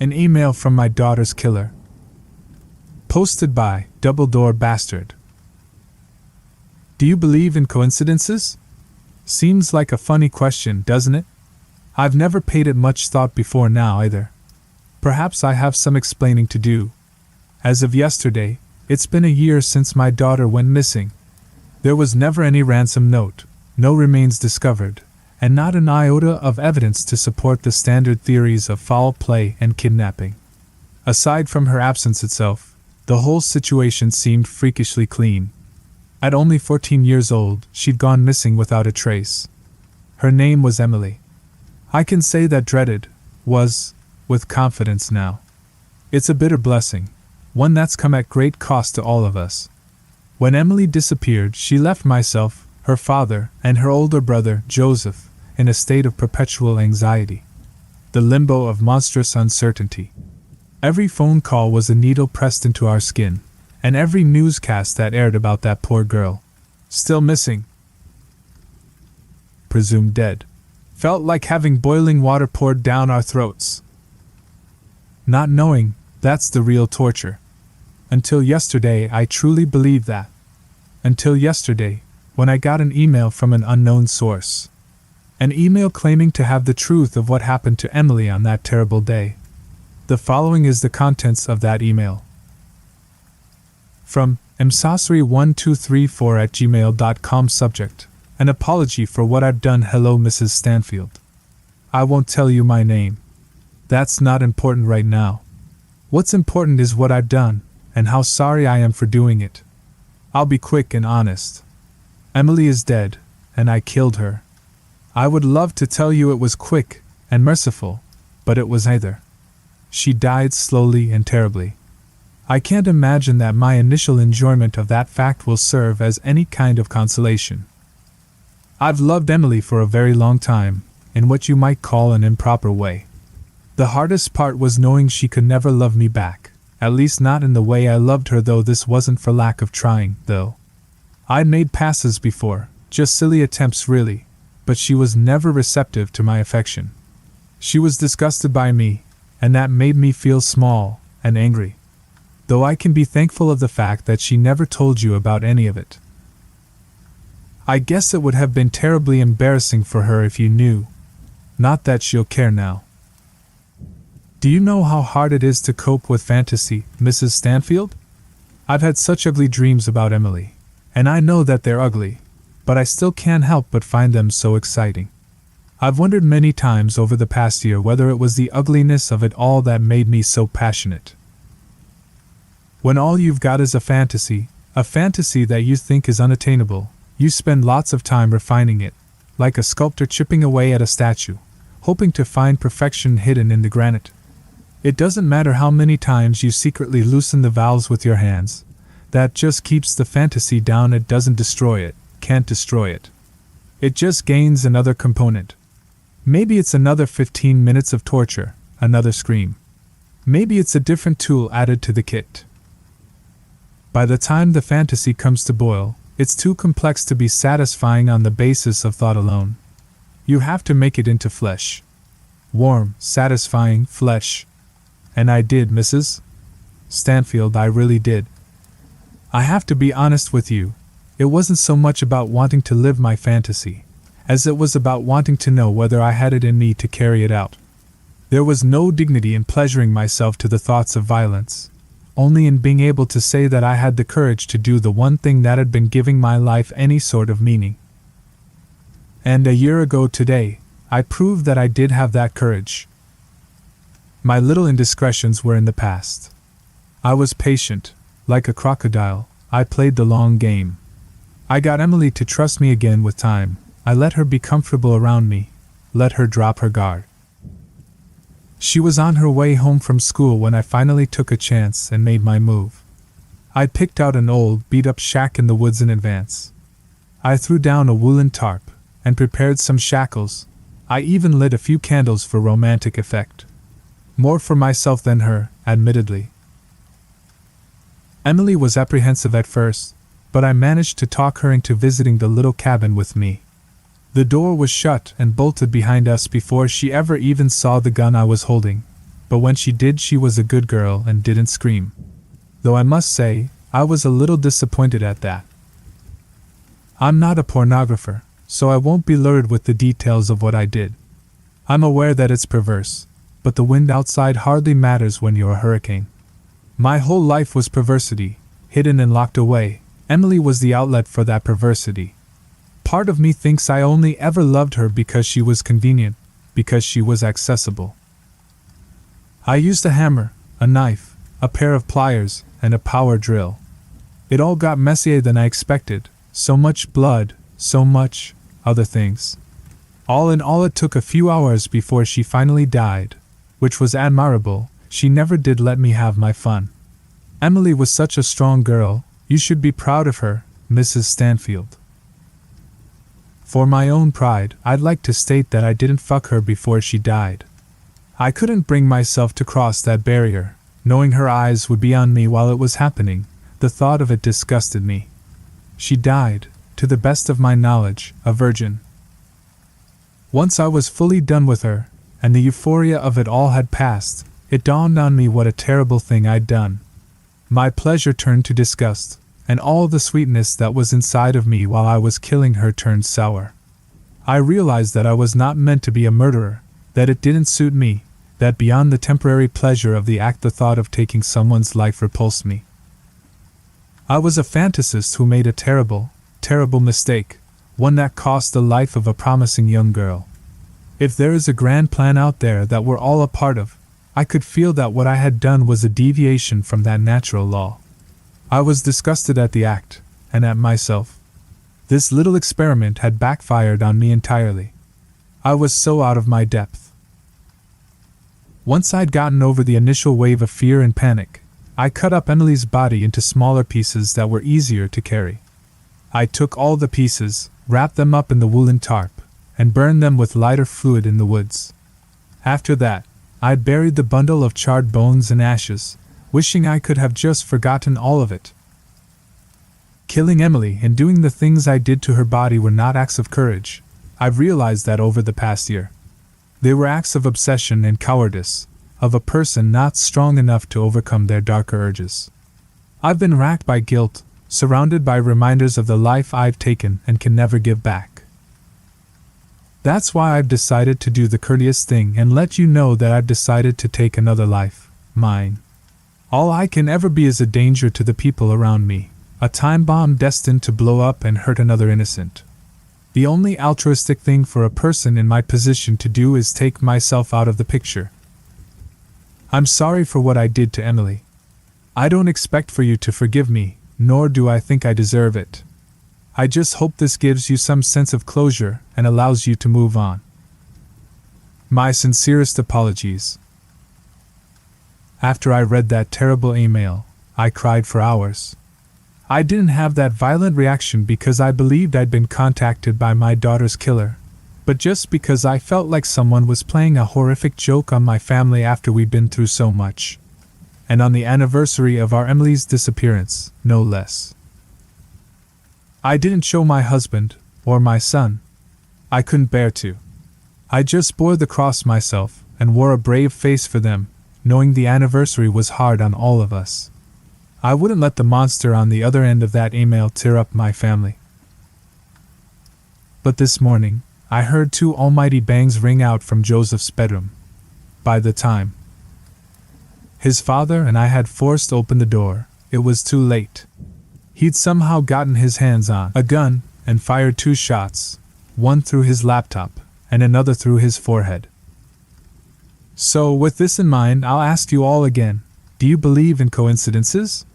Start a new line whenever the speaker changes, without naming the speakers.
An email from my daughter's killer. Posted by Double Door Bastard. Do you believe in coincidences? Seems like a funny question, doesn't it? I've never paid it much thought before now either. Perhaps I have some explaining to do. As of yesterday, it's been a year since my daughter went missing. There was never any ransom note, no remains discovered, and not an iota of evidence to support the standard theories of foul play and kidnapping. Aside from her absence itself, the whole situation seemed freakishly clean. At only 14 years old, she'd gone missing without a trace. Her name was Emily. I can say that dreaded was with confidence now. It's a bitter blessing, one that's come at great cost to all of us. When Emily disappeared, she left myself, her father, and her older brother, Joseph, in a state of perpetual anxiety. The limbo of monstrous uncertainty. Every phone call was a needle pressed into our skin, and every newscast that aired about that poor girl, still missing, presumed dead, felt like having boiling water poured down our throats. Not knowing, that's the real torture. Until yesterday, I truly believed that. Until yesterday, when I got an email from an unknown source. An email claiming to have the truth of what happened to Emily on that terrible day. The following is the contents of that email. From msaucery1234@gmail.com. Subject: an apology for what I've done. Hello, Mrs. Stanfield. I won't tell you my name. That's not important right now. What's important is what I've done, and how sorry I am for doing it. I'll be quick and honest. Emily is dead, and I killed her. I would love to tell you it was quick and merciful, but it was neither. She died slowly and terribly. I can't imagine that my initial enjoyment of that fact will serve as any kind of consolation. I've loved Emily for a very long time, in what you might call an improper way. The hardest part was knowing she could never love me back, at least not in the way I loved her, though this wasn't for lack of trying, though. I'd made passes before, just silly attempts really, but she was never receptive to my affection. She was disgusted by me, and that made me feel small and angry. Though I can be thankful of the fact that she never told you about any of it. I guess it would have been terribly embarrassing for her if you knew. Not that she'll care now. Do you know how hard it is to cope with fantasy, Mrs. Stanfield? I've had such ugly dreams about Emily, and I know that they're ugly, but I still can't help but find them so exciting. I've wondered many times over the past year whether it was the ugliness of it all that made me so passionate. When all you've got is a fantasy that you think is unattainable, you spend lots of time refining it, like a sculptor chipping away at a statue, hoping to find perfection hidden in the granite. It doesn't matter how many times you secretly loosen the valves with your hands, that just keeps the fantasy down. It doesn't destroy it, can't destroy it. It just gains another component. Maybe it's another 15 minutes of torture, another scream. Maybe it's a different tool added to the kit. By the time the fantasy comes to boil, it's too complex to be satisfying on the basis of thought alone. You have to make it into flesh. Warm, satisfying flesh. And I did, Mrs. Stanfield, I really did. I have to be honest with you, it wasn't so much about wanting to live my fantasy, as it was about wanting to know whether I had it in me to carry it out. There was no dignity in pleasuring myself to the thoughts of violence, only in being able to say that I had the courage to do the one thing that had been giving my life any sort of meaning. And a year ago today, I proved that I did have that courage. My little indiscretions were in the past. I was patient, like a crocodile. I played the long game. I got Emily to trust me again with time. I let her be comfortable around me, let her drop her guard. She was on her way home from school when I finally took a chance and made my move. I picked out an old, beat-up shack in the woods in advance. I threw down a woolen tarp and prepared some shackles. I even lit a few candles for romantic effect. More for myself than her, admittedly. Emily was apprehensive at first, but I managed to talk her into visiting the little cabin with me. The door was shut and bolted behind us before she ever even saw the gun I was holding. but when she did, she was a good girl and didn't scream. Though I must say, I was a little disappointed at that. I'm not a pornographer, so I won't be lured with the details of what I did. I'm aware that it's perverse, but the wind outside hardly matters when you're a hurricane. My whole life was perversity, hidden and locked away. Emily was the outlet for that perversity. Part of me thinks I only ever loved her because she was convenient, because she was accessible. I used a hammer, a knife, a pair of pliers, and a power drill. It all got messier than I expected, so much blood, so much other things. All in all, it took a few hours before she finally died, which was admirable. She never did let me have my fun. Emily was such a strong girl. You should be proud of her, Mrs. Stanfield. For my own pride, I'd like to state that I didn't fuck her before she died. I couldn't bring myself to cross that barrier, knowing her eyes would be on me while it was happening. The thought of it disgusted me. She died, to the best of my knowledge, a virgin. Once I was fully done with her, and the euphoria of it all had passed, it dawned on me what a terrible thing I'd done. My pleasure turned to disgust, and all the sweetness that was inside of me while I was killing her turned sour. I realized that I was not meant to be a murderer, that it didn't suit me, that beyond the temporary pleasure of the act the thought of taking someone's life repulsed me. I was a fantasist who made a terrible, terrible mistake, one that cost the life of a promising young girl. If there is a grand plan out there that we're all a part of, I could feel that what I had done was a deviation from that natural law. I was disgusted at the act, and at myself. This little experiment had backfired on me entirely. I was so out of my depth. Once I'd gotten over the initial wave of fear and panic, I cut up Emily's body into smaller pieces that were easier to carry. I took all the pieces, wrapped them up in the woolen tarp, and burned them with lighter fluid in the woods. After that, I'd buried the bundle of charred bones and ashes, wishing I could have just forgotten all of it. Killing Emily and doing the things I did to her body were not acts of courage. I've realized that over the past year. They were acts of obsession and cowardice, of a person not strong enough to overcome their darker urges. I've been racked by guilt, surrounded by reminders of the life I've taken and can never give back. That's why I've decided to do the courteous thing and let you know that I've decided to take another life, mine. All I can ever be is a danger to the people around me, a time bomb destined to blow up and hurt another innocent. The only altruistic thing for a person in my position to do is take myself out of the picture. I'm sorry for what I did to Emily. I don't expect for you to forgive me, nor do I think I deserve it. I just hope this gives you some sense of closure and allows you to move on. My sincerest apologies. After I read that terrible email, I cried for hours. I didn't have that violent reaction because I believed I'd been contacted by my daughter's killer, but just because I felt like someone was playing a horrific joke on my family after we'd been through so much. And on the anniversary of our Emily's disappearance, no less. I didn't show my husband, or my son. I couldn't bear to. I just bore the cross myself, and wore a brave face for them, knowing the anniversary was hard on all of us. I wouldn't let the monster on the other end of that email tear up my family. But this morning, I heard two almighty bangs ring out from Joseph's bedroom. By the time his father and I had forced open the door, it was too late. He'd somehow gotten his hands on a gun and fired 2 shots, one through his laptop and another through his forehead. So with this in mind, I'll ask you all again, do you believe in coincidences?